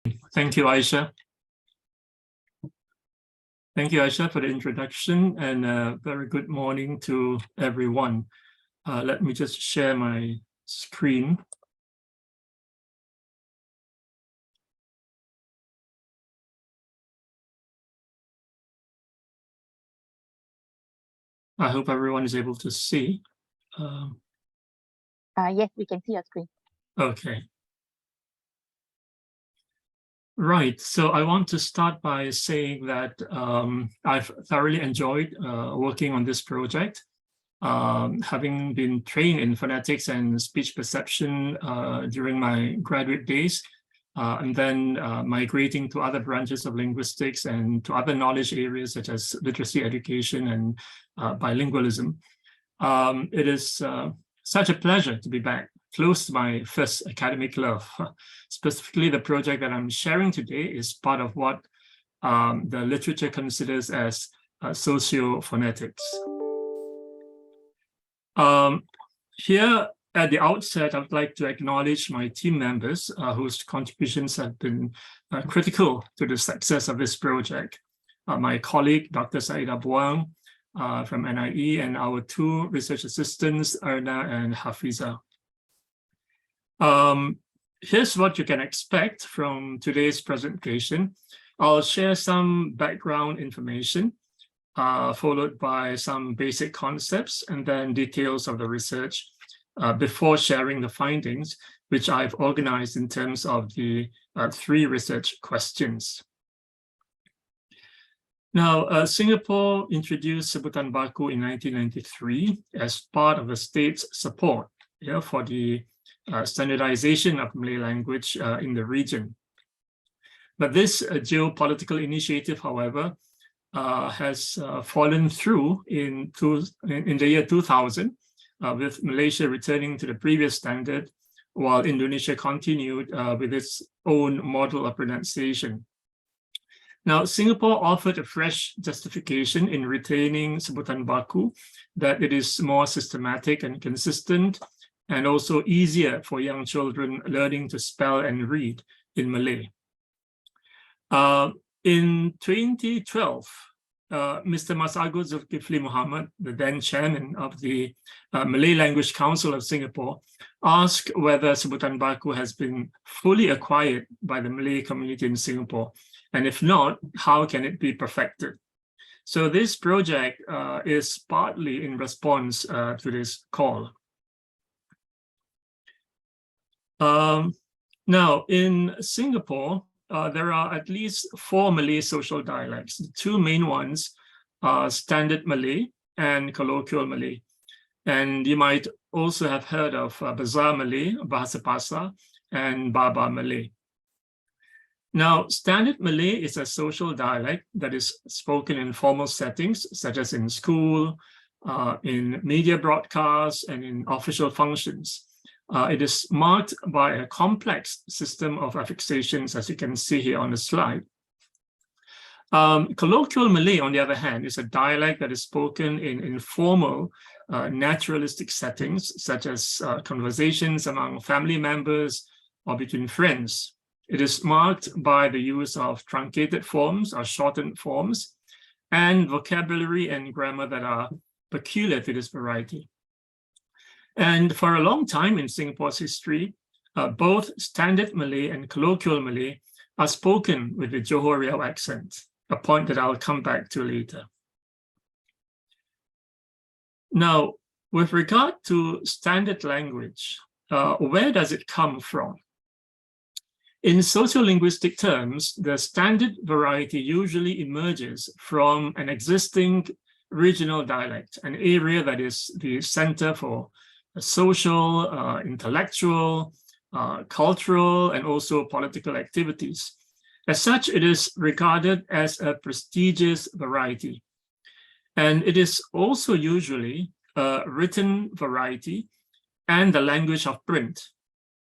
Thank you, Aisha. Thank you, Aisha, for the introduction, and a very good morning to everyone. Let me just share my screen. I hope everyone is able to see. Yes, we can see your screen. Okay. Right. So I want to start by saying that I've thoroughly enjoyed working on this project. Having been trained in phonetics and speech perception during my graduate days, and then migrating to other branches of linguistics and to other knowledge areas such as literacy education and bilingualism. It is such a pleasure to be back, close to my first academic love. Specifically, the project that I'm sharing today is part of what the literature considers as sociophonetics. Here at the outset, I would like to acknowledge my team members whose contributions have been critical to the success of this project. My colleague, Dr. Saida Buang from NIE, and our two research assistants, Erna and Hafiza. Here's what you can expect from today's presentation. I'll share some background information, followed by some basic concepts and then details of the research before sharing the findings, which I've organized in terms of the three research questions. Now, Singapore introduced Sebutan Baku in 1993 as part of the state's support for the standardization of Malay language in the region. But this geopolitical initiative, however, has fallen through in the year 2000, with Malaysia returning to the previous standard, while Indonesia continued with its own model of pronunciation. Now, Singapore offered a fresh justification in retaining Sebutan Baku, that it is more systematic and consistent, and also easier for young children learning to spell and read in Malay. In 2012, Mr. Masagos Zulkifli Muhammad, the then chairman of the Malay Language Council of Singapore, asked whether Sebutan Baku has been fully acquired by the Malay community in Singapore, and if not, how can it be perfected? So this project is partly in response to this call. Now, in Singapore, there are at least 4 Malay social dialects. The two main ones are Standard Malay and Colloquial Malay. And you might also have heard of Bazar Malay, Bahasa Pasar, and Baba Malay. Now, Standard Malay is a social dialect that is spoken in formal settings, such as in school, in media broadcasts, and in official functions. It is marked by a complex system of affixations, as you can see here on the slide. Colloquial Malay, on the other hand, is a dialect that is spoken in informal, naturalistic settings, such as conversations among family members or between friends. It is marked by the use of truncated forms or shortened forms, and vocabulary and grammar that are peculiar to this variety. And for a long time in Singapore's history, both Standard Malay and Colloquial Malay are spoken with the Johor Riau accent, a point that I'll come back to later. Now, with regard to standard language, where does it come from? In sociolinguistic terms, the standard variety usually emerges from an existing regional dialect, an area that is the center for social, intellectual, cultural, and also political activities. As such, it is regarded as a prestigious variety. And it is also usually a written variety and the language of print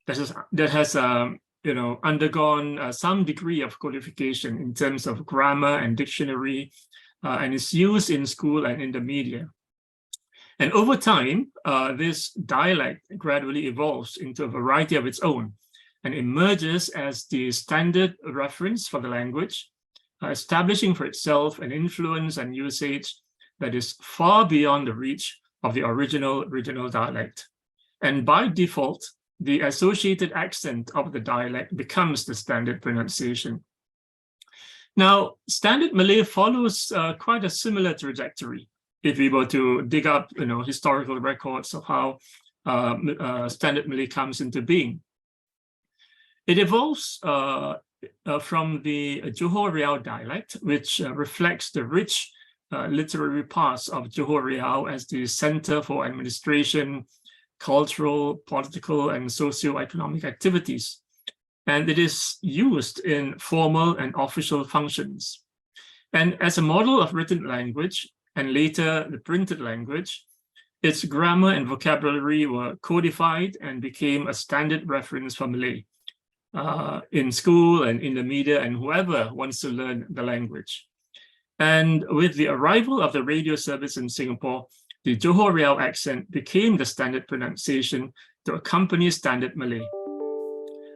that has undergone some degree of codification in terms of grammar and dictionary, and is used in school and in the media. And over time, this dialect gradually evolves into a variety of its own, and emerges as the standard reference for the language, establishing for itself an influence and usage that is far beyond the reach of the original regional dialect. And by default, the associated accent of the dialect becomes the standard pronunciation. Now, Standard Malay follows quite a similar trajectory. If we were to dig up, historical records of how Standard Malay comes into being, it evolves from the Johor Riau dialect, which reflects the rich literary past of Johor Riau as the center for administration, cultural, political, and socio-economic activities. And it is used in formal and official functions. And as a model of written language, and later the printed language, its grammar and vocabulary were codified and became a standard reference for Malay in school and in the media and whoever wants to learn the language. And with the arrival of the radio service in Singapore, the Johor Riau accent became the standard pronunciation to accompany Standard Malay.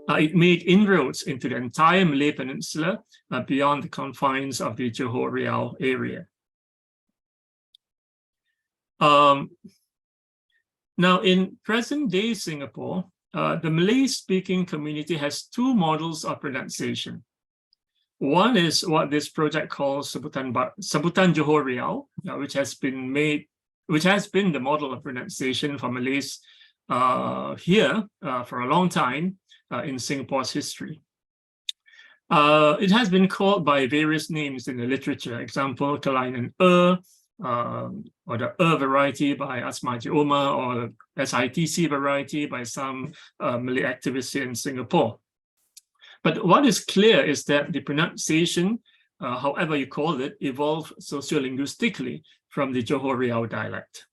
It made inroads into the entire Malay Peninsula beyond the confines of the Johor Riau area. Now, in present-day Singapore, the Malay-speaking community has two models of pronunciation. One is what this project calls Sebutan Johor Riau, which has been the model of pronunciation for Malays here for a long time in Singapore's history. It has been called by various names in the literature, example, Kelainan or the variety by Asmaji Omar, or the SITC variety by some Malay activists here in Singapore. But what is clear is that the pronunciation, however you call it, evolved sociolinguistically from the Johor Riau dialect.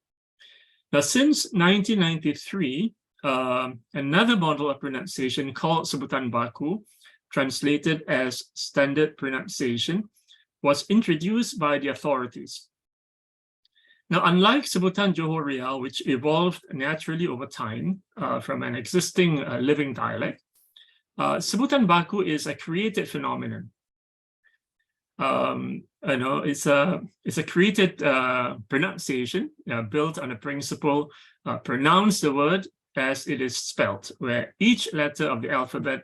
Now, since 1993, another model of pronunciation called Sebutan Baku, translated as standard pronunciation, was introduced by the authorities. Now, unlike Sebutan Johor Riau, which evolved naturally over time from an existing living dialect, Sebutan Baku is a created phenomenon. It's a created pronunciation built on a principle: pronounce the word as it is spelled, where each letter of the alphabet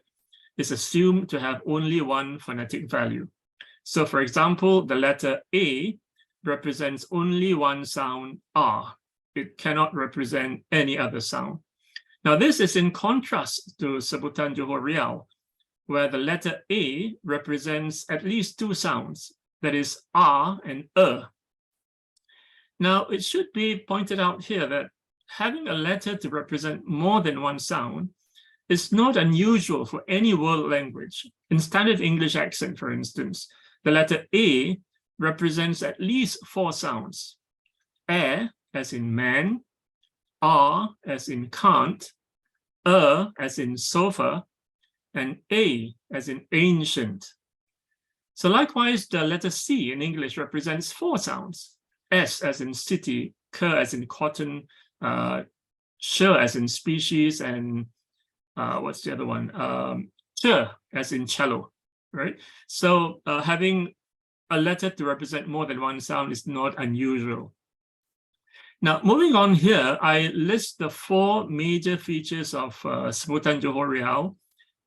is assumed to have only one phonetic value. So, for example, the letter A represents only one sound, R. It cannot represent any other sound. Now, this is in contrast to Sebutan Johor Riau, where the letter A represents at least two sounds, that is R and Now, it should be pointed out here that having a letter to represent more than one sound is not unusual for any world language. In standard English accent, for instance, the letter A represents at least four sounds: as in man, R as in can't, as in sofa, and A as in ancient. So likewise, the letter C in English represents four sounds: S as in city, K as in cotton, Sh as in species, and what's the other one? Ch as in cello, right? So having a letter to represent more than one sound is not unusual. Now, moving on here, I list the four major features of Sebutan Johor Riau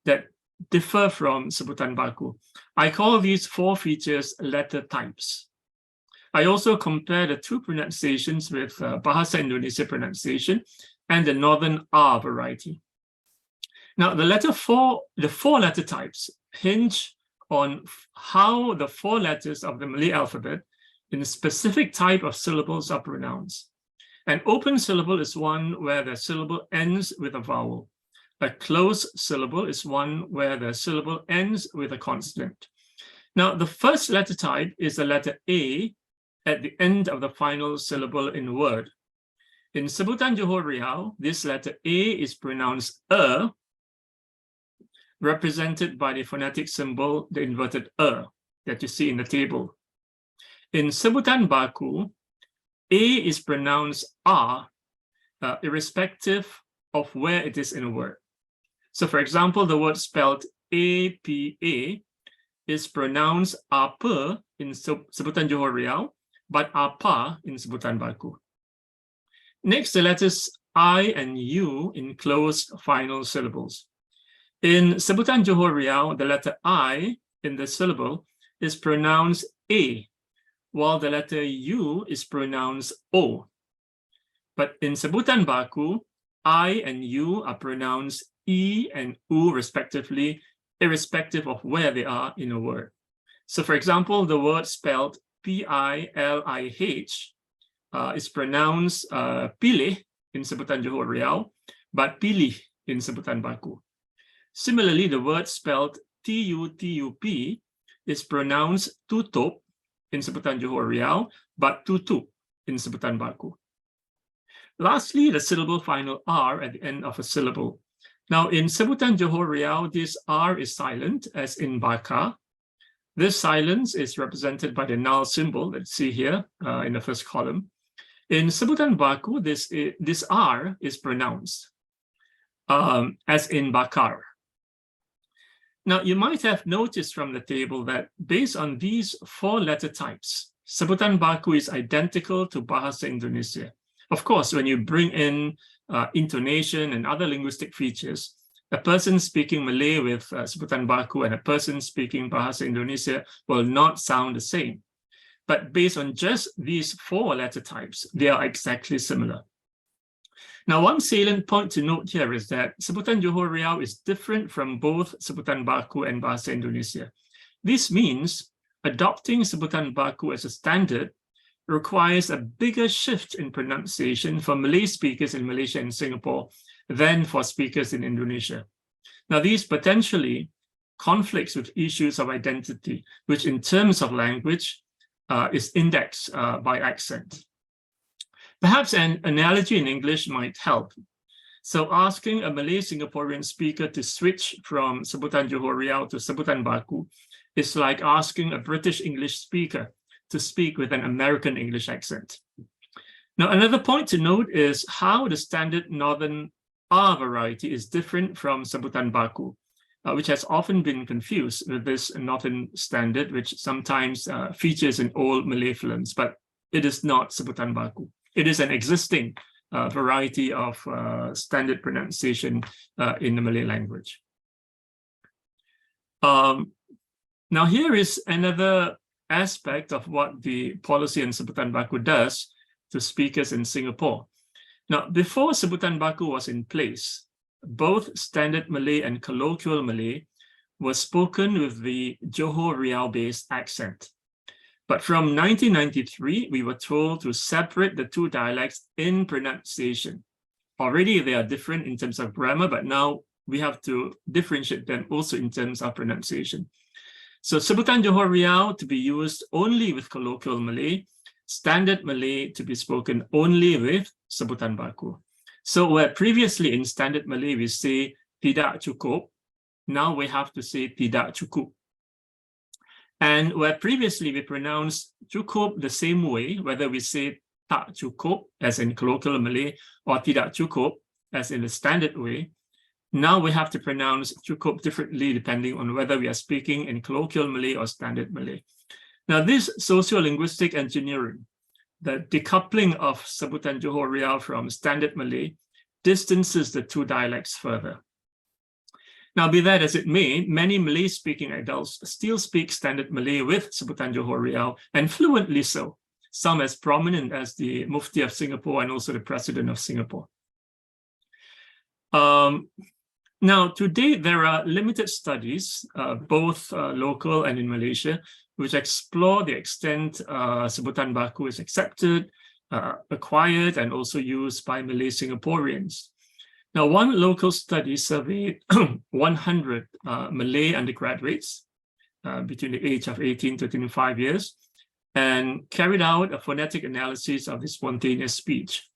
that differ from Sebutan Baku. I call these four features letter types. I also compare the two pronunciations with Bahasa Indonesia pronunciation and the Northern R variety. Now, the four letter types hinge on how the four letters of the Malay alphabet in a specific type of syllables are pronounced. An open syllable is one where the syllable ends with a vowel. A closed syllable is one where the syllable ends with a consonant. Now, the first letter type is the letter A at the end of the final syllable in a word. In Sebutan Johor Riau, this letter A is pronounced represented by the phonetic symbol, the inverted that you see in the table. In Sebutan Baku, A is pronounced R, irrespective of where it is in a word. So for example, the word spelled APA is pronounced apa in Sebutan Johor Riau, but apa in Sebutan Baku. Next, the letters I and U in closed final syllables. In Sebutan Johor Riau, the letter I in the syllable is pronounced A, while the letter U is pronounced O. But in Sebutan Baku, I and U are pronounced E and U respectively, irrespective of where they are in a word. So for example, the word spelled P-I-L-I-H is pronounced pilih in Sebutan Johor Riau, but pilih in Sebutan Baku. Similarly, the word spelled T-U-T-U-P is pronounced tutup in Sebutan Johor Riau, but tutup in Sebutan Baku. Lastly, the syllable final R at the end of a syllable. Now, in Sebutan Johor Riau, this R is silent, as in Baka. This silence is represented by the null symbol, let's see here in the first column. In Sebutan Baku, this R is pronounced, as in Bakar. Now, you might have noticed from the table that based on these 4 letter types, Sebutan Baku is identical to Bahasa Indonesia. Of course, when you bring in intonation and other linguistic features, a person speaking Malay with Sebutan Baku and a person speaking Bahasa Indonesia will not sound the same. But based on just these 4 letter types, they are exactly similar. Now, one salient point to note here is that Sebutan Johor Riau is different from both Sebutan Baku and Bahasa Indonesia. This means adopting Sebutan Baku as a standard requires a bigger shift in pronunciation for Malay speakers in Malaysia and Singapore than for speakers in Indonesia. Now, these potentially conflicts with issues of identity, which in terms of language is indexed by accent. Perhaps an analogy in English might help. So asking a Malay Singaporean speaker to switch from Sebutan Johor Riau to Sebutan Baku is like asking a British English speaker to speak with an American English accent. Now, another point to note is how the standard Northern R variety is different from Sebutan Baku, which has often been confused with this Northern standard, which sometimes features in old Malay films, but it is not Sebutan Baku. It is an existing variety of standard pronunciation in the Malay language. Now, here is another aspect of what the policy in Sebutan Baku does to speakers in Singapore. Now, before Sebutan Baku was in place, both Standard Malay and Colloquial Malay were spoken with the Johor Riau-based accent. But from 1993, we were told to separate the 2 dialects in pronunciation. Already they are different in terms of grammar, but now we have to differentiate them also in terms of pronunciation. So Sebutan Johor Riau to be used only with Colloquial Malay, Standard Malay to be spoken only with Sebutan Baku. So where previously in Standard Malay we say tidak cukup, now we have to say tidak cukup. And where previously we pronounced cukup the same way, whether we say tak cukup as in Colloquial Malay or tidak cukup as in the Standard way, now we have to pronounce cukup differently depending on whether we are speaking in Colloquial Malay or Standard Malay. Now, this sociolinguistic engineering, the decoupling of Sebutan Johor Riau from Standard Malay, distances the 2 dialects further. Now, be that as it may, many Malay-speaking adults still speak Standard Malay with Sebutan Johor Riau, and fluently so, some as prominent as the Mufti of Singapore and also the President of Singapore. Now, to date, there are limited studies, both local and in Malaysia, which explore the extent Sebutan Baku is accepted, acquired, and also used by Malay Singaporeans. Now, one local study surveyed 100 Malay undergraduates between the age of 18 to 25 years and carried out a phonetic analysis of the spontaneous speech,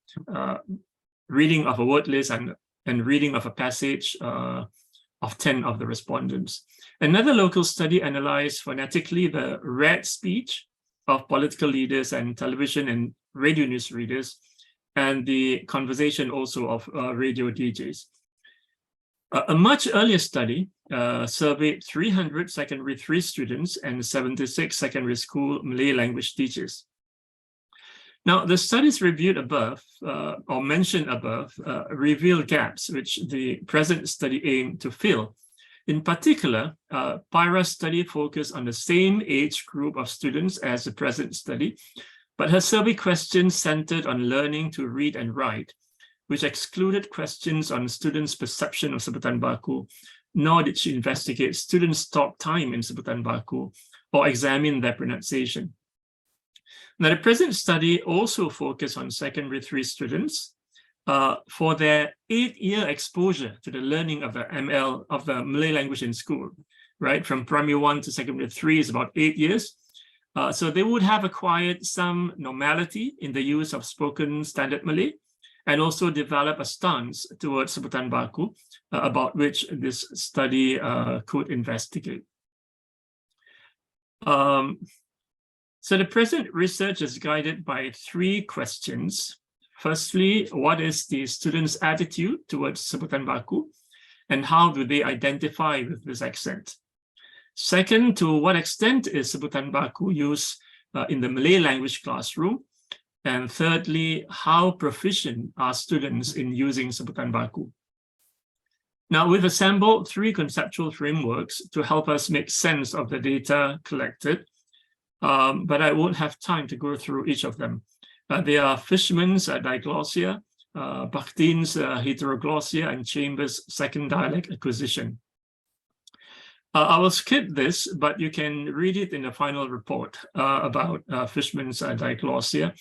reading of a word list and reading of a passage of 10 of the respondents. Another local study analyzed phonetically the read speech of political leaders and television and radio news readers, and the conversation also of radio DJs. A much earlier study surveyed 300 secondary 3 students and 76 secondary school Malay language teachers. Now, the studies reviewed above, or mentioned above, reveal gaps which the present study aimed to fill. In particular, Pyra's study focused on the same age group of students as the present study, but her survey questions centered on learning to read and write, which excluded questions on students' perception of Sebutan Baku, nor did she investigate students' talk time in Sebutan Baku or examine their pronunciation. Now, the present study also focused on secondary 3 students for their 8-year exposure to the learning of the ML, of the Malay language in school, right? From primary 1 to secondary 3 is about 8 years. So they would have acquired some normality in the use of spoken standard Malay, and also develop a stance towards Sebutan Baku, about which this study could investigate. So the present research is guided by 3 questions. Firstly, what is the students' attitude towards Sebutan Baku, and how do they identify with this accent? Second, to what extent is Sebutan Baku used in the Malay language classroom? And thirdly, how proficient are students in using Sebutan Baku? Now, we've assembled 3 conceptual frameworks to help us make sense of the data collected, but I won't have time to go through each of them. They are Fishman's diglossia, Bakhtin's heteroglossia, and Chambers' second dialect acquisition. I will skip this, but you can read it in the final report about Fishman's diglossia.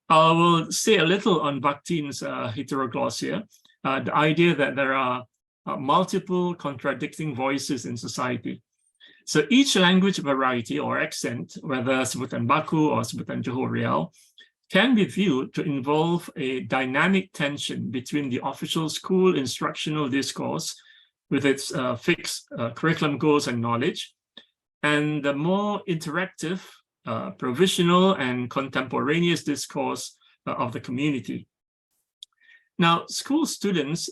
I will say a little on Bakhtin's heteroglossia, the idea that there are multiple contradicting voices in society. So each language variety or accent, whether Sebutan Baku or Sebutan Johor Riau, can be viewed to involve a dynamic tension between the official school instructional discourse with its fixed curriculum goals and knowledge, and the more interactive, provisional and contemporaneous discourse of the community. Now, school students,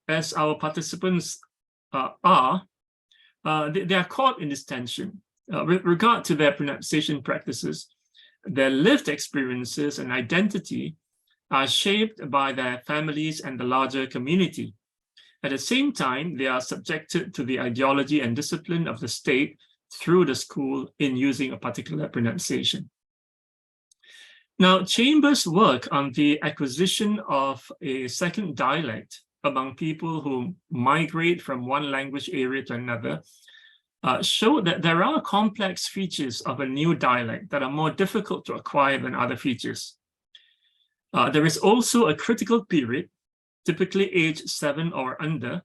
as our participants they are caught in this tension with regard to their pronunciation practices. Their lived experiences and identity are shaped by their families and the larger community. At the same time, they are subjected to the ideology and discipline of the state through the school in using a particular pronunciation. Now, Chambers' work on the acquisition of a second dialect among people who migrate from one language area to another show that there are complex features of a new dialect that are more difficult to acquire than other features. There is also a critical period, typically age 7 or under,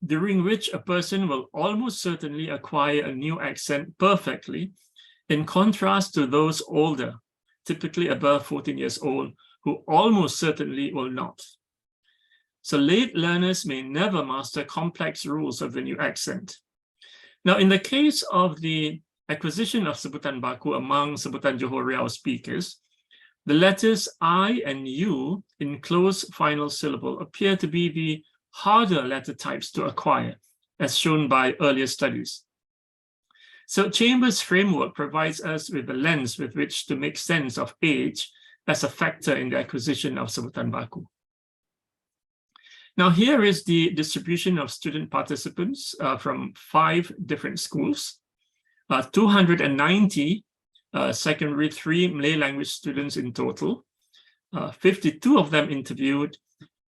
during which a person will almost certainly acquire a new accent perfectly, in contrast to those older, typically above 14 years old, who almost certainly will not. So late learners may never master complex rules of the new accent. Now, in the case of the acquisition of Sebutan Baku among Sebutan Johor Riau speakers, the letters I and U in close final syllable appear to be the harder letter types to acquire, as shown by earlier studies. So Chambers' framework provides us with a lens with which to make sense of age as a factor in the acquisition of Sebutan Baku. Now, here is the distribution of student participants from 5 different schools. 290 secondary 3 Malay language students in total, 52 of them interviewed,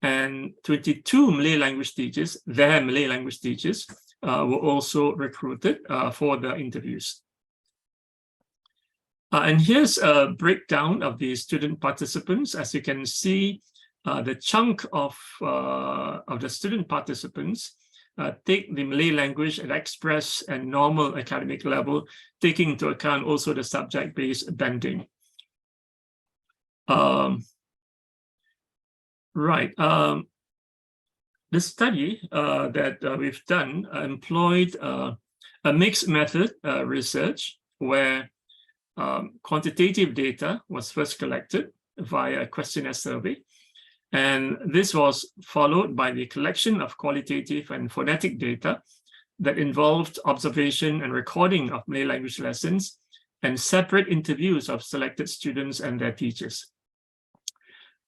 and 22 Malay language teachers, their Malay language teachers, were also recruited for the interviews. And here's a breakdown of the student participants. As you can see, the chunk of the student participants take the Malay language at express and normal academic level, taking into account also the subject-based bending. The study that we've done employed a mixed method research where quantitative data was first collected via a questionnaire survey, And this was followed by the collection of qualitative and phonetic data that involved observation and recording of Malay language lessons and separate interviews of selected students and their teachers.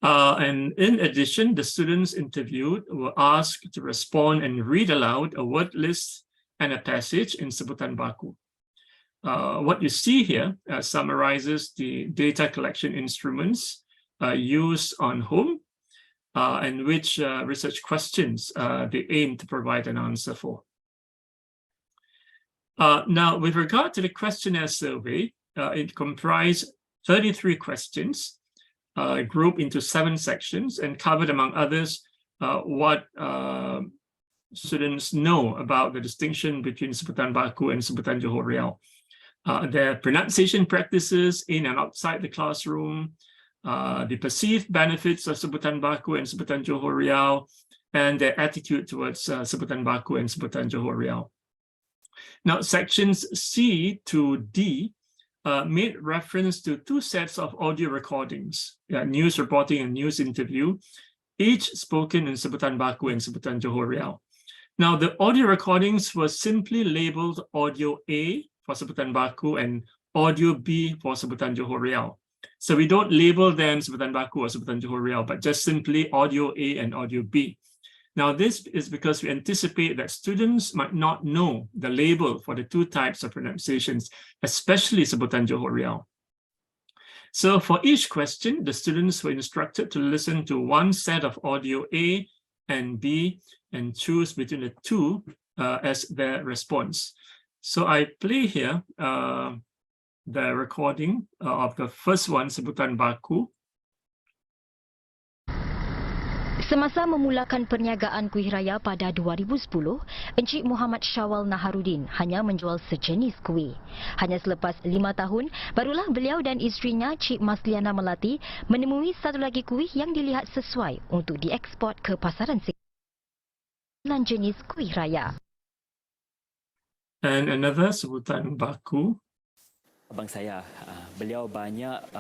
And in addition, the students interviewed were asked to respond and read aloud a word list and a passage in Sebutan Baku. What you see here summarizes the data collection instruments used on whom and which research questions they aim to provide an answer for. Now, with regard to the questionnaire survey, it comprised 33 questions grouped into 7 sections and covered, among others, what students know about the distinction between Sebutan Baku and Sebutan Johor Riau, their pronunciation practices in and outside the classroom, the perceived benefits of Sebutan Baku and Sebutan Johor Riau, and their attitude towards Sebutan Baku and Sebutan Johor Riau. Now, sections C to D made reference to 2 sets of audio recordings, news reporting and news interview, each spoken in Sebutan Baku and Sebutan Johor Riau. Now, the audio recordings were simply labeled Audio A for Sebutan Baku and Audio B for Sebutan Johor Riau. So we don't label them Sebutan Baku or Sebutan Johor Riau, but just simply Audio A and Audio B. Now, this is because we anticipate that students might not know the label for the 2 types of pronunciations, especially Sebutan Johor Riau. So for each question, the students were instructed to listen to 1 set of audio A and B and choose between the 2 as their response. So I play here the recording of the first one, Sebutan Baku. Semasa memulakan perniagaan kuih raya pada 2010, Encik Muhammad Syawal Naharuddin hanya menjual sejenis kuih. Hanya selepas 5 tahun, barulah beliau dan isterinya Cik Masliana Melati menemui satu lagi kuih yang dilihat sesuai untuk dieksport ke pasaran sembilan jenis kuih raya. And another Sebutan Baku. Abang saya, beliau banyak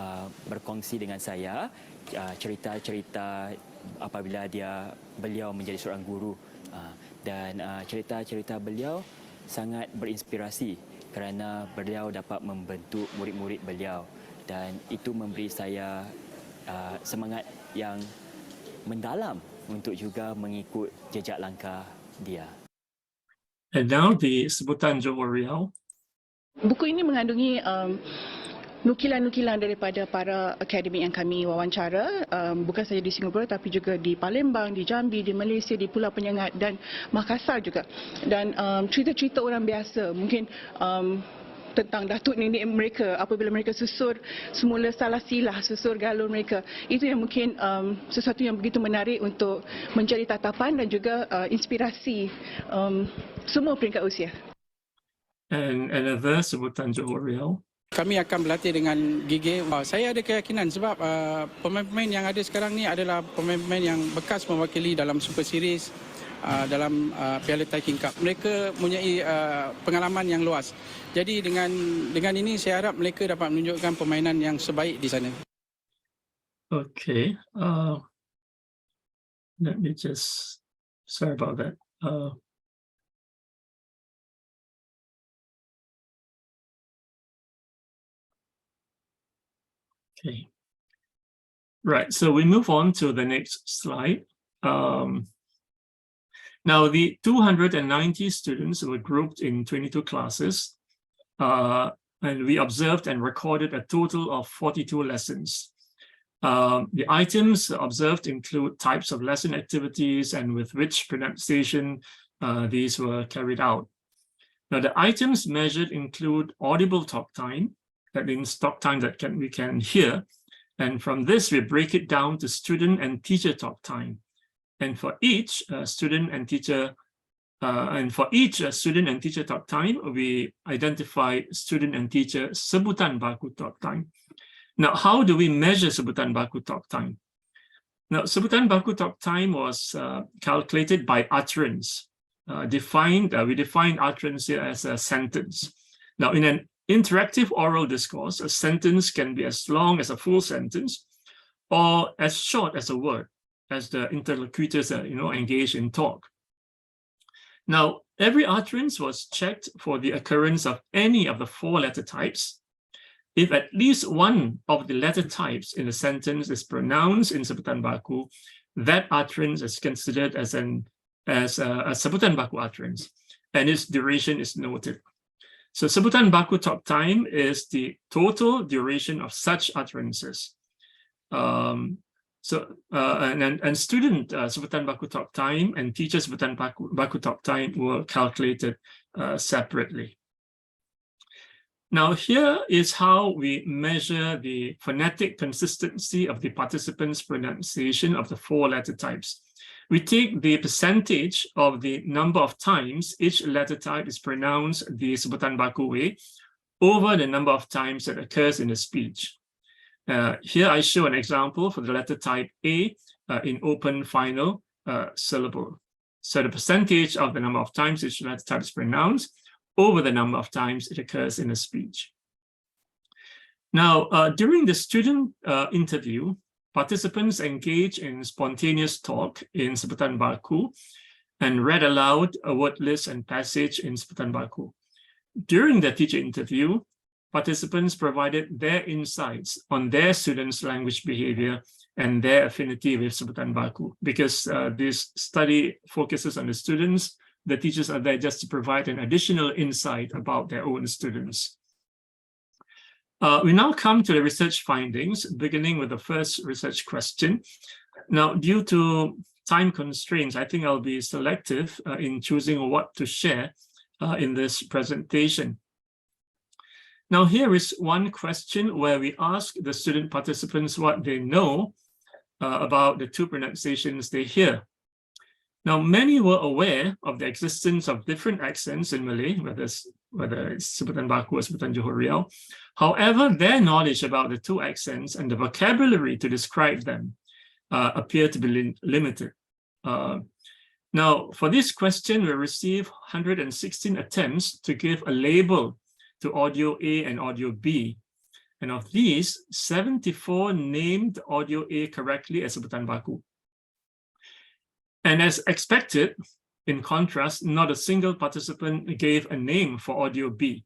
berkongsi dengan saya cerita-cerita apabila beliau menjadi seorang guru, dan cerita-cerita beliau sangat berinspirasi kerana beliau dapat membentuk murid-murid beliau, dan itu memberi saya semangat yang mendalam untuk juga mengikut jejak langkah dia. And now the Sebutan Johor Riau. Buku ini mengandungi nukilan-nukilan daripada para akademik yang kami wawancara, bukan saja di Singapura tapi juga di Palembang, di Jambi, di Malaysia, di Pulau Penyengat dan Makassar juga. Dan cerita-cerita orang biasa, mungkin tentang datuk nenek mereka apabila mereka susur semula salah silah, susur galur mereka. Itu yang mungkin sesuatu yang begitu menarik untuk mencari tatapan dan juga inspirasi semua peringkat usia. And another Sebutan Johor Riau. Kami akan berlatih dengan gigih. Saya ada keyakinan sebab pemain-pemain yang ada sekarang ni adalah pemain-pemain yang bekas mewakili dalam Super Series, dalam Piala Thai King Cup. Mereka mempunyai pengalaman yang luas. Jadi dengan ini saya harap mereka dapat menunjukkan permainan yang sebaik di sana. Okay. Let me just, sorry about that. Okay. Right, so we move on to the next slide. Now, the 290 students were grouped in 22 classes, and we observed and recorded a total of 42 lessons. The items observed include types of lesson activities and with which pronunciation these were carried out. Now, the items measured include audible talk time, that means talk time that we can hear, and from this we break it down to student and teacher talk time. And for each student and teacher talk time, we identify student and teacher Sebutan Baku talk time. Now, how do we measure Sebutan Baku talk time? Now, Sebutan Baku talk time was calculated by utterance. We define utterance here as a sentence. Now, in an interactive oral discourse, a sentence can be as long as a full sentence or as short as a word. as the interlocutors engage in talk. Now, every utterance was checked for the occurrence of any of the 4 letter types. If at least one of the letter types in the sentence is pronounced in Sebutan Baku, that utterance is considered as a Sebutan Baku utterance, and its duration is noted. So Sebutan Baku talk time is the total duration of such utterances. And student Sebutan Baku talk time and teacher Sebutan Baku talk time were calculated separately. Now here is how we measure the phonetic consistency of the participants' pronunciation of the 4 letter types. We take the percentage of the number of times each letter type is pronounced the Sebutan Baku way over the number of times that occurs in the speech. Here I show an example for the letter type A in open final syllable. So the percentage of the number of times each letter type is pronounced over the number of times it occurs in a speech. Now, during the student interview, participants engage in spontaneous talk in Sebutan Baku and read aloud a word list and passage in Sebutan Baku. During the teacher interview, participants provided their insights on their students' language behavior and their affinity with Sebutan Baku. Because this study focuses on the students, the teachers are there just to provide an additional insight about their own students. We now come to the research findings, beginning with the first research question. Now, due to time constraints, I think I'll be selective in choosing what to share in this presentation. Now, here is one question where we ask the student participants what they know about the 2 pronunciations they hear. Now, many were aware of the existence of different accents in Malay, whether it's Sebutan Baku or Sebutan Johor Riau. However, their knowledge about the 2 accents and the vocabulary to describe them appear to be limited. Now, for this question, we received 116 attempts to give a label to audio A and audio B. And of these, 74 named audio A correctly as Sebutan Baku. And as expected, in contrast, not a single participant gave a name for audio B,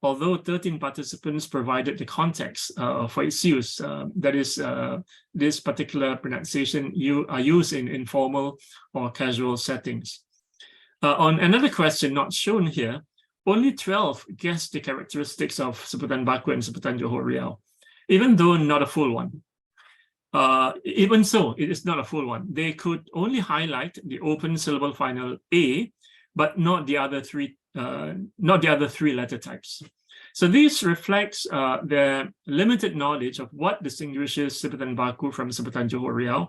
although 13 participants provided the context for its use. That is, this particular pronunciation are used in informal or casual settings. On another question not shown here, only 12 guessed the characteristics of Sebutan Baku and Sebutan Johor Riau, even though not a full one. Even so, it is not a full one. They could only highlight the open syllable final A, but not the other 3 letter types. So this reflects their limited knowledge of what distinguishes Sebutan Baku from Sebutan Johor Riau,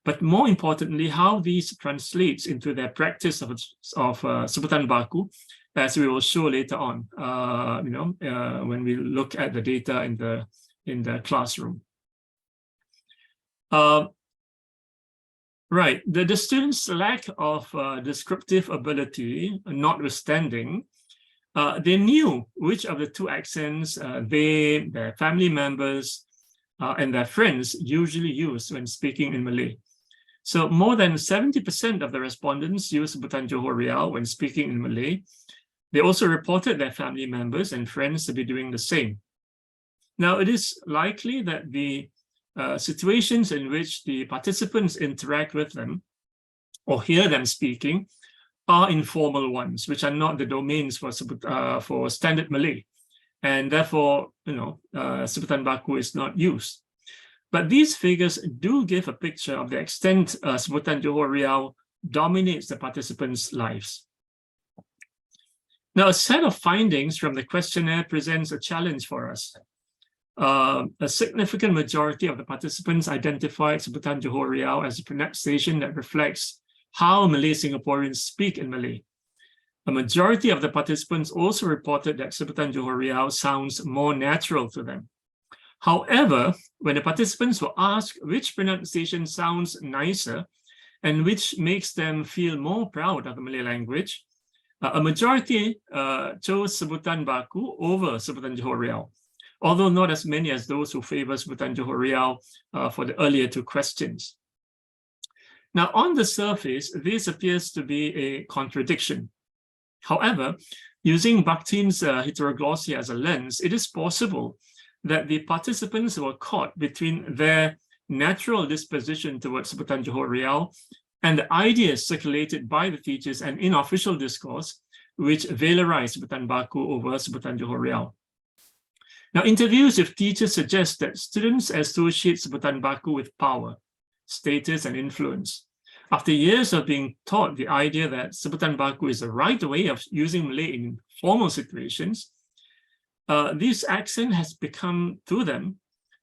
but more importantly, how these translates into their practice of Sebutan Baku, as we will show later on. When we look at the data in the classroom. Right, the students' lack of descriptive ability notwithstanding, they knew which of the 2 accents their family members, and their friends usually use when speaking in Malay. So more than 70% of the respondents use Sebutan Johor Riau when speaking in Malay. They also reported their family members and friends to be doing the same. Now, it is likely that the situations in which the participants interact with them or hear them speaking are informal ones, which are not the domains for standard Malay, and therefore, Sebutan Baku is not used. But these figures do give a picture of the extent Sebutan Johor Riau dominates the participants' lives. Now, a set of findings from the questionnaire presents a challenge for us. A significant majority of the participants identified Sebutan Johor Riau as a pronunciation that reflects how Malay Singaporeans speak in Malay. A majority of the participants also reported that Sebutan Johor Riau sounds more natural to them. However, when the participants were asked which pronunciation sounds nicer and which makes them feel more proud of the Malay language, a majority chose Sebutan Baku over Sebutan Johor Riau, although not as many as those who favor Sebutan Johor Riau for the earlier 2 questions. Now, on the surface, this appears to be a contradiction. However, using Bakhtin's heteroglossia as a lens, it is possible that the participants were caught between their natural disposition towards Sebutan Johor Riau and the ideas circulated by the teachers and in official discourse, which valorize Sebutan Baku over Sebutan Johor Riau. Now, interviews with teachers suggest that students associate Sebutan Baku with power, status, and influence. After years of being taught the idea that Sebutan Baku is the right way of using Malay in formal situations, this accent has become, to them,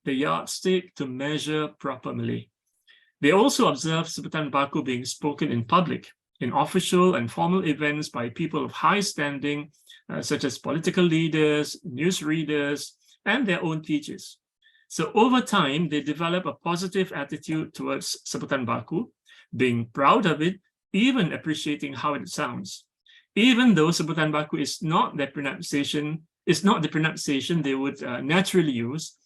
the yardstick to measure proper Malay. They also observe Sebutan Baku being spoken in public, in official and formal events by people of high standing, such as political leaders, newsreaders, and their own teachers. So over time, they develop a positive attitude towards Sebutan Baku, being proud of it, even appreciating how it sounds. Even though Sebutan Baku is not the pronunciation they would naturally use,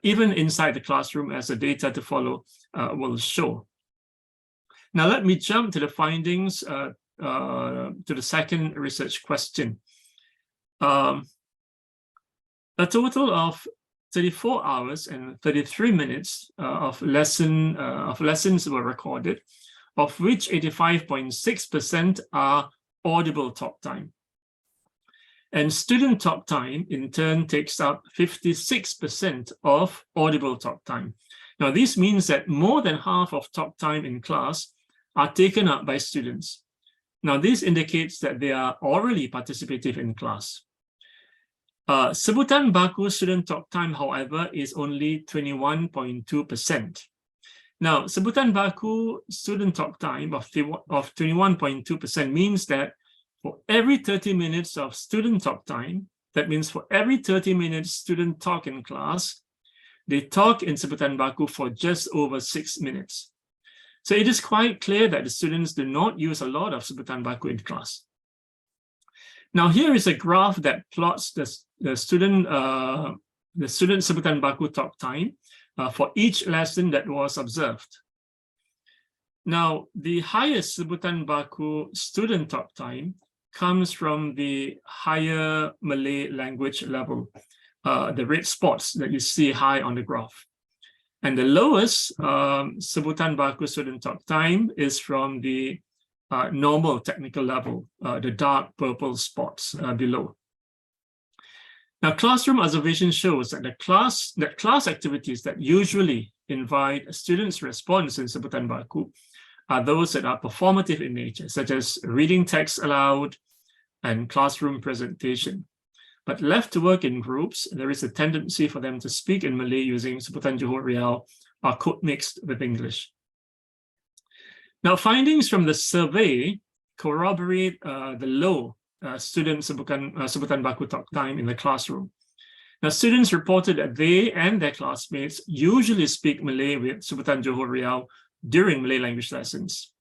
even inside the classroom, as the data to follow will show. Now, let me jump to the findings to the second research question. A total of 34 hours and 33 minutes of lessons were recorded, of which 85.6% are audible talk time. And student talk time, in turn, takes up 56% of audible talk time. Now, this means that more than half of talk time in class are taken up by students. Now, this indicates that they are orally participative in class. Sebutan Baku student talk time, however, is only 21.2%. Now, Sebutan Baku student talk time of 21.2% means that for every 30 minutes of student talk time, that means for every 30 minutes student talk in class, they talk in Sebutan Baku for just over 6 minutes. So it is quite clear that the students do not use a lot of Sebutan Baku in class. Now, here is a graph that plots the student Sebutan Baku talk time for each lesson that was observed. Now, the highest Sebutan Baku student talk time comes from the higher Malay language level, the red spots that you see high on the graph. And the lowest Sebutan Baku student talk time is from the normal technical level, the dark purple spots below. Now, classroom observation shows that class activities that usually invite a student's response in Sebutan Baku are those that are performative in nature, such as reading text aloud and classroom presentation. But left to work in groups, there is a tendency for them to speak in Malay using Sebutan Johor Riau or code mixed with English. Now, findings from the survey corroborate the low student Sebutan Baku talk time in the classroom. Now, students reported that they and their classmates usually speak Malay with Sebutan Johor Riau during Malay language lessons.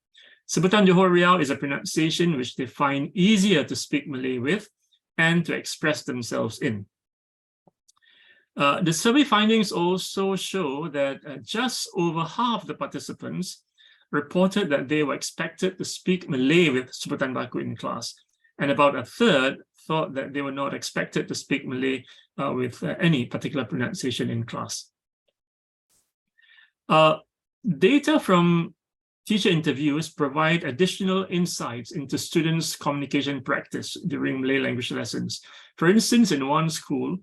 Sebutan Johor Riau is a pronunciation which they find easier to speak Malay with and to express themselves in. The survey findings also show that just over half the participants reported that they were expected to speak Malay with Sebutan Baku in class, and about a third thought that they were not expected to speak Malay with any particular pronunciation in class. Data from teacher interviews provide additional insights into students' communication practice during Malay language lessons. For instance, in one school,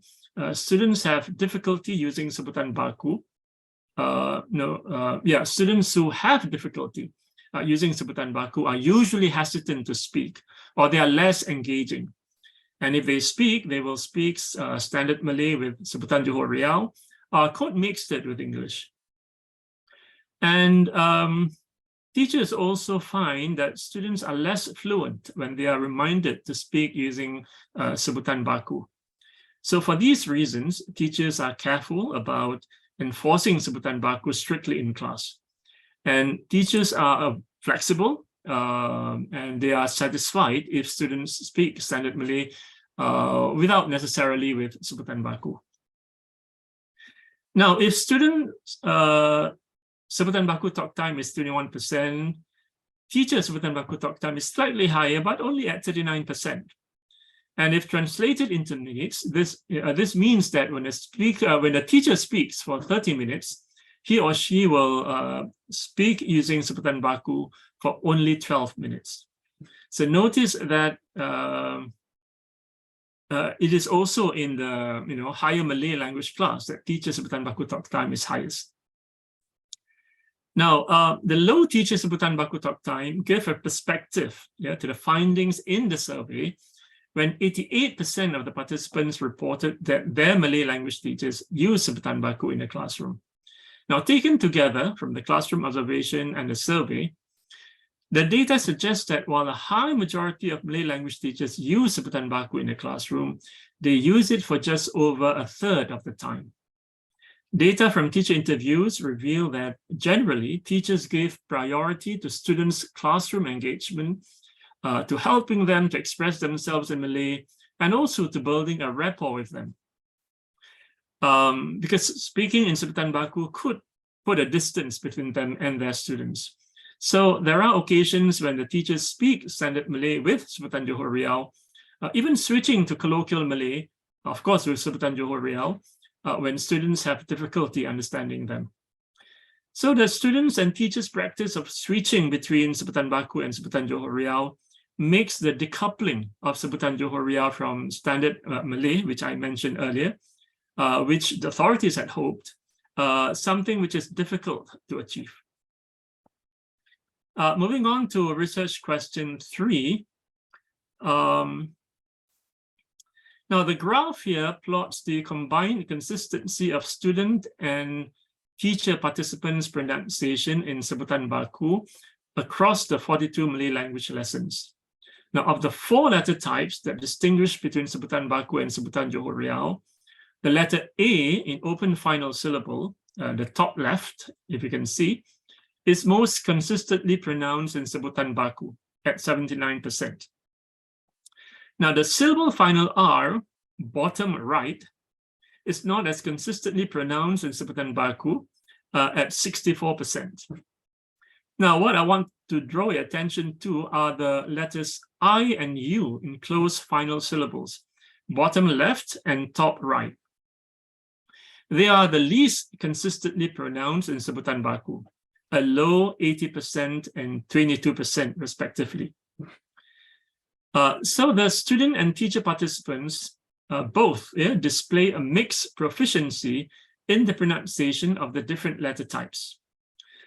students have difficulty using Sebutan Baku. Students who have difficulty using Sebutan Baku are usually hesitant to speak, or they are less engaging. And if they speak, they will speak standard Malay with Sebutan Johor Riau, or code mixed it with English. And teachers also find that students are less fluent when they are reminded to speak using Sebutan Baku. So for these reasons, teachers are careful about enforcing Sebutan Baku strictly in class. And teachers are flexible and they are satisfied if students speak standard Malay without necessarily with Sebutan Baku. Now, if students Sebutan Baku talk time is 21%. Teacher Sebutan Baku talk time is slightly higher, but only at 39%. And if translated into minutes, this means that when a teacher speaks for 30 minutes, he or she will speak using Sebutan Baku for only 12 minutes. So notice that it is also in the higher Malay language class that teacher Sebutan Baku talk time is highest. Now, the low teacher Sebutan Baku talk time give a perspective to the findings in the survey, when 88% of the participants reported that their Malay language teachers use Sebutan Baku in the classroom. Now, taken together from the classroom observation and the survey, the data suggests that while a high majority of Malay language teachers use Sebutan Baku in the classroom, they use it for just over a third of the time. Data from teacher interviews reveal that generally, teachers give priority to students' classroom engagement, to helping them to express themselves in Malay, and also to building a rapport with them. Because speaking in Sebutan Baku could put a distance between them and their students. So there are occasions when the teachers speak standard Malay with Sebutan Johor Riau, even switching to colloquial Malay, of course with Sebutan Johor Riau, when students have difficulty understanding them. So the students and teachers' practice of switching between Sebutan Baku and Sebutan Johor Riau makes the decoupling of Sebutan Johor Riau from standard Malay, which I mentioned earlier, which the authorities had hoped, something which is difficult to achieve. Moving on to research question 3. Now, the graph here plots the combined consistency of student and teacher participants' pronunciation in Sebutan Baku across the 42 Malay language lessons. Now, of the 4 letter types that distinguish between Sebutan Baku and Sebutan Johor Riau, the letter A in open final syllable, the top left, if you can see, is most consistently pronounced in Sebutan Baku at 79%. Now, the syllable final R, bottom right, is not as consistently pronounced in Sebutan Baku at 64%. Now, what I want to draw your attention to are the letters I and U in close final syllables, bottom left and top right. They are the least consistently pronounced in Sebutan Baku, a low 80% and 22% respectively. So the student and teacher participants both display a mixed proficiency in the pronunciation of the different letter types.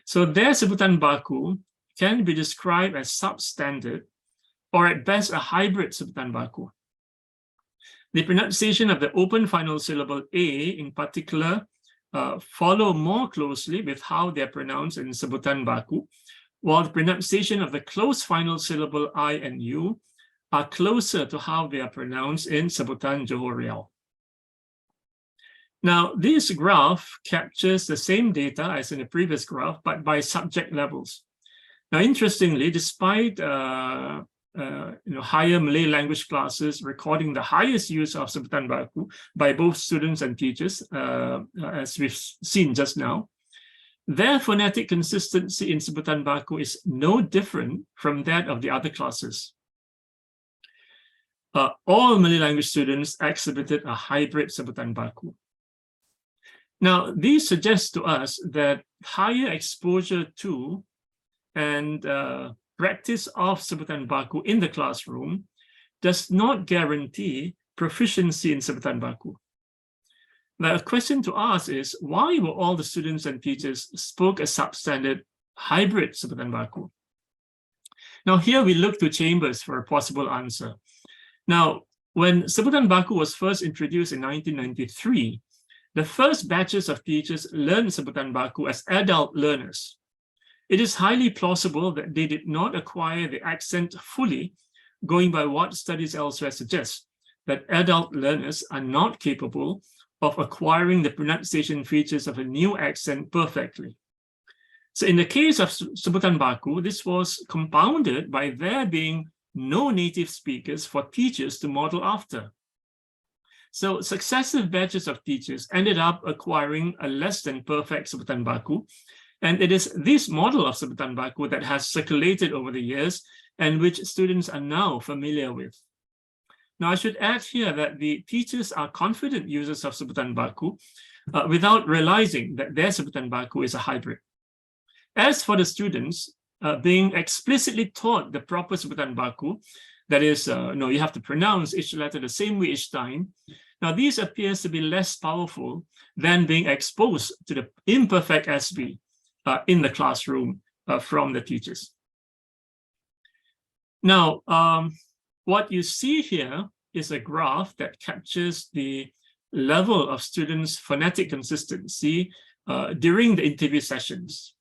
So their Sebutan Baku can be described as substandard or at best a hybrid Sebutan Baku. The pronunciation of the open final syllable A in particular follow more closely with how they are pronounced in Sebutan Baku, while the pronunciation of the close final syllable I and U are closer to how they are pronounced in Sebutan Johor Riau. Now, this graph captures the same data as in the previous graph, but by subject levels. Now, interestingly, despite higher Malay language classes recording the highest use of Sebutan Baku by both students and teachers, as we've seen just now, their phonetic consistency in Sebutan Baku is no different from that of the other classes. All Malay language students exhibited a hybrid Sebutan Baku. Now, these suggest to us that higher exposure to and practice of Sebutan Baku in the classroom does not guarantee proficiency in Sebutan Baku. Now, a question to ask is, why were all the students and teachers spoke a substandard hybrid Sebutan Baku? Now, here we look to Chambers for a possible answer. Now, when Sebutan Baku was first introduced in 1993, the first batches of teachers learned Sebutan Baku as adult learners. It is highly plausible that they did not acquire the accent fully, going by what studies elsewhere suggest, that adult learners are not capable of acquiring the pronunciation features of a new accent perfectly. So in the case of Sebutan Baku, this was compounded by there being no native speakers for teachers to model after. So successive batches of teachers ended up acquiring a less than perfect Sebutan Baku, And it is this model of Sebutan Baku that has circulated over the years and which students are now familiar with. Now, I should add here that the teachers are confident users of Sebutan Baku without realizing that their Sebutan Baku is a hybrid. As for the students, being explicitly taught the proper Sebutan Baku, that is, you have to pronounce each letter the same way each time. Now, these appears to be less powerful than being exposed to the imperfect SB in the classroom from the teachers. Now, what you see here is a graph that captures the level of students' phonetic consistency during the interview sessions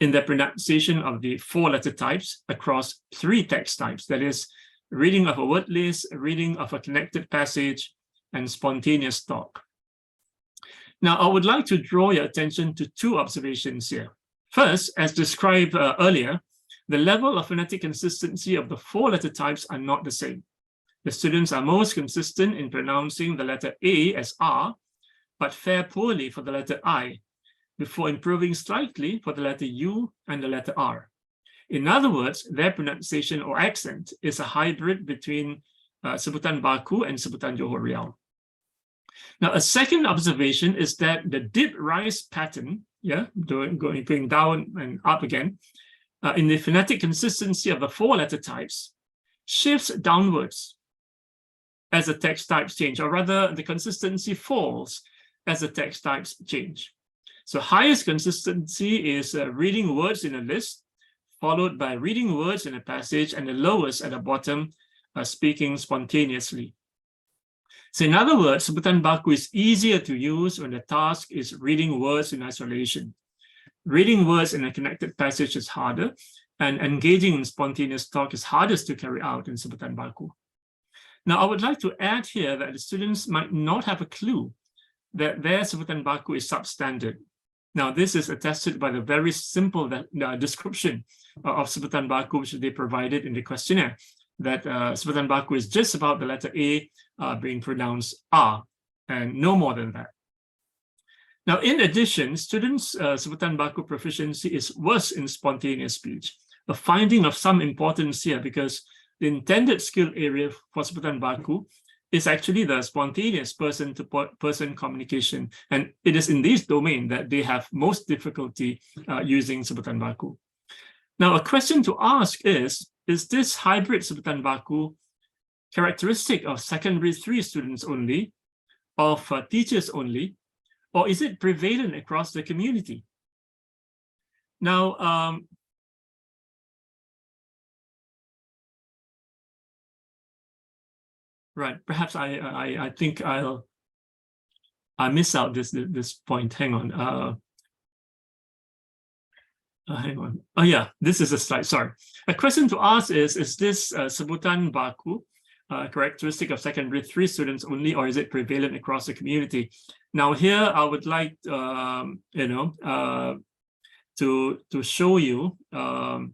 in the pronunciation of the 4 letter types across 3 text types, that is, reading of a word list, reading of a connected passage, and spontaneous talk. Now, I would like to draw your attention to 2 observations here. First, as described earlier, the level of phonetic consistency of the 4 letter types are not the same. The students are most consistent in pronouncing the letter A as R, but fare poorly for the letter I, before improving slightly for the letter U and the letter R. In other words, their pronunciation or accent is a hybrid between Sebutan Baku and Sebutan Johor Riau. Now, a second observation is that the dip-rise pattern, going down and up again, in the phonetic consistency of the 4 letter types shifts downwards as the text types change, or rather the consistency falls as the text types change. So highest consistency is reading words in a list, followed by reading words in a passage, and the lowest at the bottom, speaking spontaneously. So in other words, Sebutan Baku is easier to use when the task is reading words in isolation. Reading words in a connected passage is harder, and engaging in spontaneous talk is hardest to carry out in Sebutan Baku. Now, I would like to add here that the students might not have a clue that their Sebutan Baku is substandard. Now, this is attested by the very simple description of Sebutan Baku which they provided in the questionnaire, that Sebutan Baku is just about the letter A being pronounced R, and no more than that. Now, in addition, students' Sebutan Baku proficiency is worse in spontaneous speech, a finding of some importance here because the intended skill area for Sebutan Baku is actually the spontaneous person-to-person communication, and it is in this domain that they have most difficulty using Sebutan Baku. Now, a question to ask is this hybrid Sebutan Baku characteristic of secondary 3 students only, of teachers only, or is it prevalent across the community? Now, right, perhaps I think I miss out this point. Hang on. Hang on. Oh yeah, this is a slide. Sorry. A question to ask is this Sebutan Baku characteristic of secondary 3 students only, or is it prevalent across the community? Now here I would like to show you that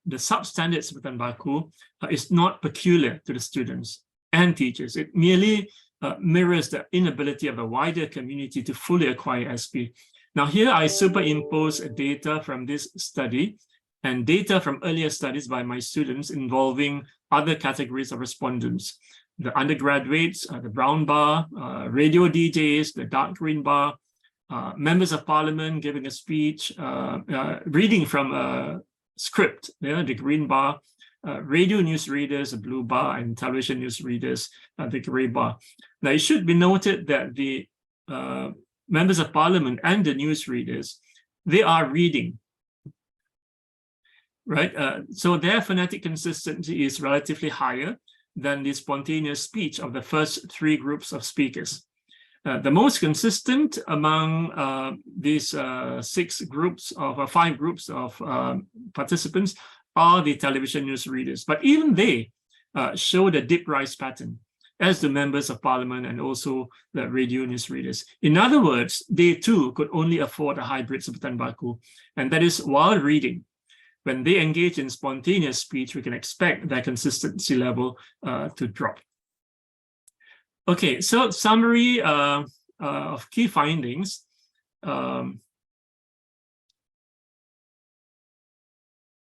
the substandard Sebutan Baku is not peculiar to the students and teachers. It merely mirrors the inability of the wider community to fully acquire SP. Now here I superimpose data from this study and data from earlier studies by my students involving other categories of respondents: the undergraduates, the brown bar, radio DJs, the dark green bar, members of parliament giving a speech, reading from a script, the green bar, radio news readers, the blue bar, and television news readers, the gray bar. Now, it should be noted that the members of parliament and the news readers, they are reading, right? So their phonetic consistency is relatively higher than the spontaneous speech of the first 3 groups of speakers. The most consistent among these 5 groups of participants are the television news readers, but even they show the dip-rise pattern, as the members of parliament and also the radio news readers. In other words, they too could only afford a hybrid Sebutan Baku, and that is while reading. When they engage in spontaneous speech, we can expect their consistency level to drop. Okay, so summary of key findings. hang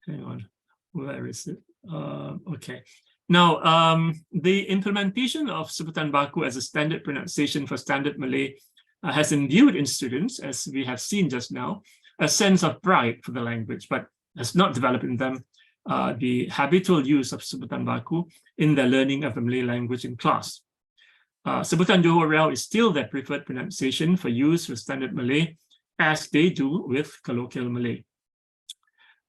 on, where is it? Okay. Now, the implementation of Sebutan Baku as a standard pronunciation for Standard Malay has imbued in students, as we have seen just now, a sense of pride for the language, but has not developed in them the habitual use of Sebutan Baku in their learning of the Malay language in class. Sebutan Johor Riau is still their preferred pronunciation for use with Standard Malay, as they do with colloquial Malay.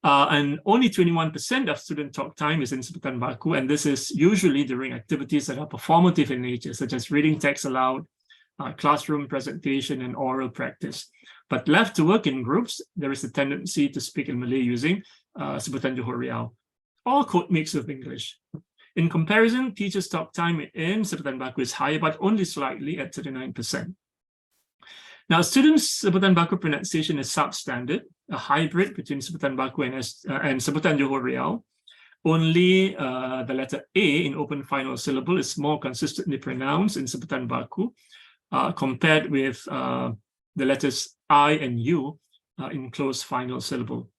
And only 21% of student talk time is in Sebutan Baku, and this is usually during activities that are performative in nature, such as reading text aloud, classroom presentation, and oral practice. But left to work in groups, there is a tendency to speak in Malay using Sebutan Johor Riau, or code mix of English. In comparison, teachers' talk time in Sebutan Baku is higher, but only slightly at 39%. Now, students' Sebutan Baku pronunciation is substandard, a hybrid between Sebutan Baku and Sebutan Johor Riau. Only the letter A in open final syllable is more consistently pronounced in Sebutan Baku compared with the letters I and U in closed final syllable.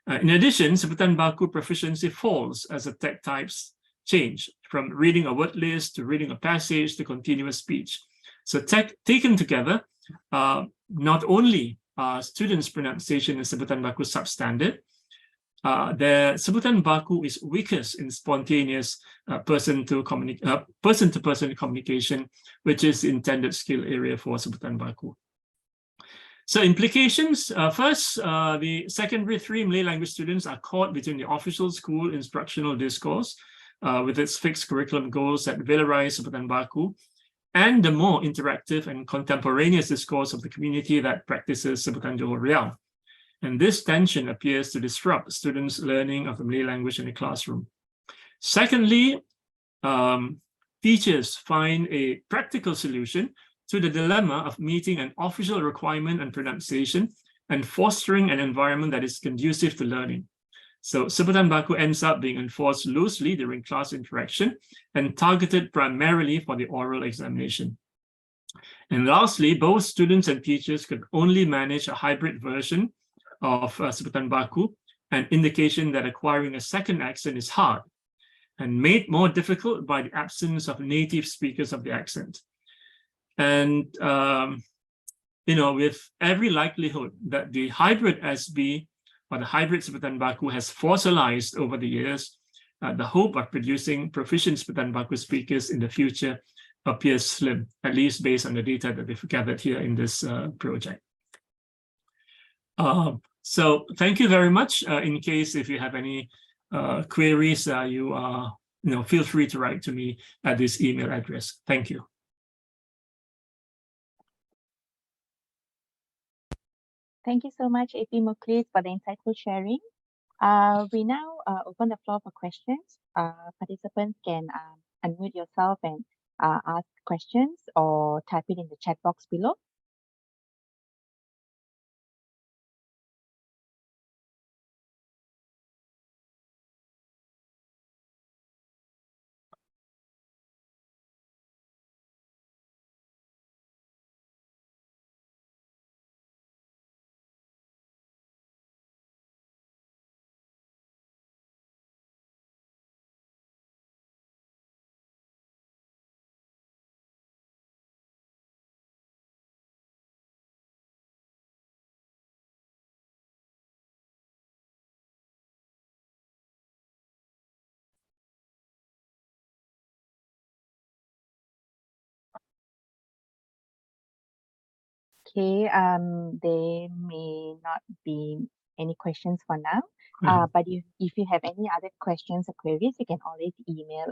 In addition, Sebutan Baku proficiency falls as the tech types change from reading a word list to reading a passage to continuous speech. So taken together, not only students' pronunciation in Sebutan Baku substandard, their Sebutan Baku is weakest in spontaneous person-to-person communication, which is the intended skill area for Sebutan Baku. So implications, first, the secondary 3 Malay language students are caught between the official school instructional discourse with its fixed curriculum goals that valorize Sebutan Baku, and the more interactive and contemporaneous discourse of the community that practices Sebutan Johor Riau. And this tension appears to disrupt students' learning of the Malay language in the classroom. Secondly, teachers find a practical solution to the dilemma of meeting an official requirement and pronunciation and fostering an environment that is conducive to learning. So Sebutan Baku ends up being enforced loosely during class interaction and targeted primarily for the oral examination. And lastly, both students and teachers could only manage a hybrid version of Sebutan Baku, an indication that acquiring a second accent is hard and made more difficult by the absence of native speakers of the accent. And, with every likelihood that the hybrid SB or the hybrid Sebutan Baku has fossilized over the years, the hope of producing proficient Sebutan Baku speakers in the future appears slim, at least based on the data that we've gathered here in this project. So thank you very much. In case if you have any queries, feel free to write to me at this email address. Thank you. Thank you so much, AP Mukhlis, for the insightful sharing. We now open the floor for questions. Participants can unmute yourself and ask questions or type it in the chat box below. Okay, there may not be any questions for now, but if you have any other questions or queries, you can always email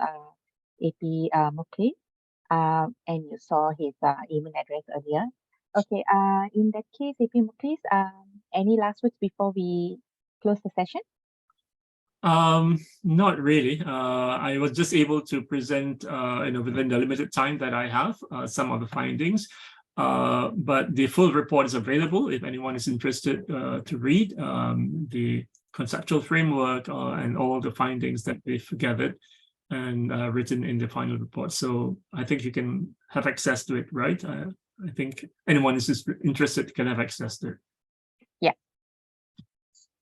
AP Mukhlis, and you saw his email address earlier. Okay, in that case, AP Mukhlis, any last words before we close the session? Not really. I was just able to present, within the limited time that I have, some of the findings. But the full report is available if anyone is interested to read the conceptual framework and all the findings that we've gathered and written in the final report. So I think you can have access to it, right? I think anyone who's interested can have access to it.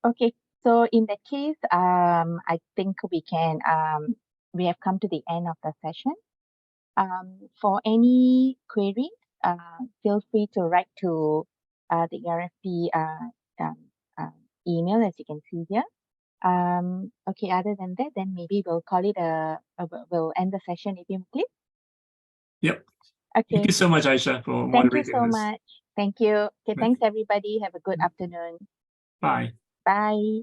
Okay, so in that case, I think we can, we have come to the end of the session. For any queries, feel free to write to the ERFP email, as you can see here. Okay, other than that, then maybe we'll call it we'll end the session, okay? Yep. Okay. Thank you so much, Aisha, for Thank you moderating so this. much. Thank you. Okay, Right. thanks everybody. Have a good afternoon. Bye. Bye.